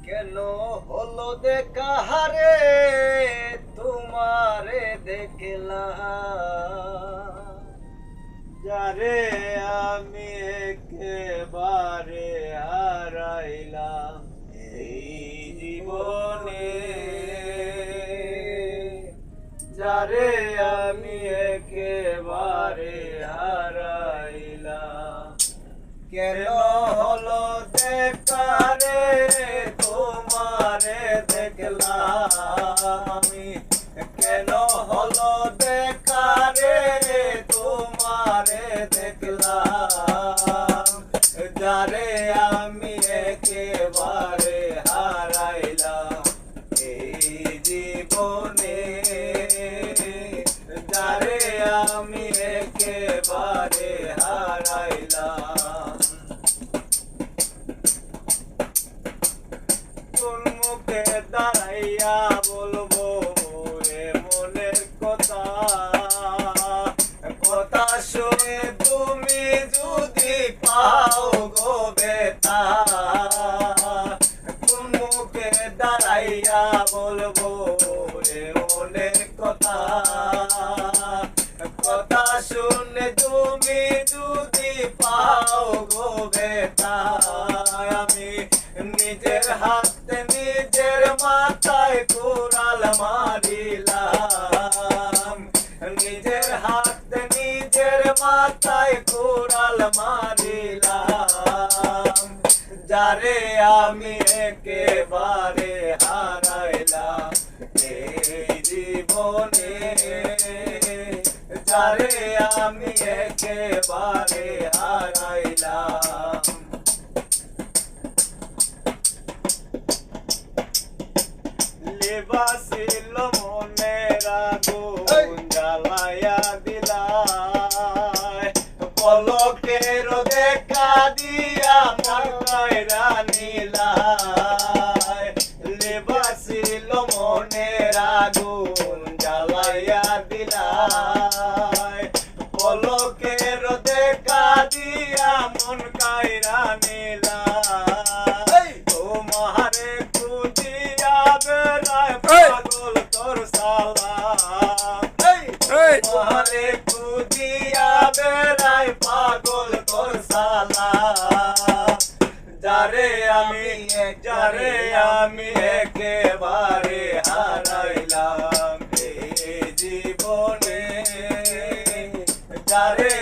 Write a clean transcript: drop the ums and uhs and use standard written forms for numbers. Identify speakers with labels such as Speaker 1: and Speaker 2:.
Speaker 1: কেন হলো দেখা হারে তোমারে দেখলাম, যারে আমি একেবারে হারাইলাম এই জীবনে, যারে আমি একেবারে হারাইলাম। কেন হলো দেখা রে তোমারে দেখলাম আমি, কেন হলো দেখা রে তোমারে দেখলাম, যারে আমি একেবারে হারাইলাম এই জীবনে, যারে আমি একেবারে হারাইলাম। কোন মুখে দাঁড়াইয়া বলবো এ মনের কথা, কথা শুনে তুমি যদি পাও গো বেতা, কোন মুখে দাঁড়াইয়া বলবো এ মনের কথা, কথা শুনে তুমি যদি পাও গো বেতা, আমি নিজের হাতে নিজের মাথায় কুড়াল মারিলাম, নিজের হাতে নিজের মাথায় কুড়াল মারিলাম, যারে আমি একেবারে হারাইলাম এই জীবনে, যারে আমি একেবারে হারাইলাম। লেবাসিল মনের আগুন জ্বালাইয়া দিলাই, পলকের দেখা দিয়া মন কইরা নিলাই, লেবাসিল মনের আগুন জ্বালাইয়া দিলাই, পলকের দেখা দিয়া মন কইরা নিলাই, তোমারে খুঁজিয়া বেড়ায় পাগল তোর সালাম, তোমারে খুঁজিয়া বেড়ায় পাগল তোর সালাম, যারে আমি একেবারে হারাইলাম এই জীবনে, যারে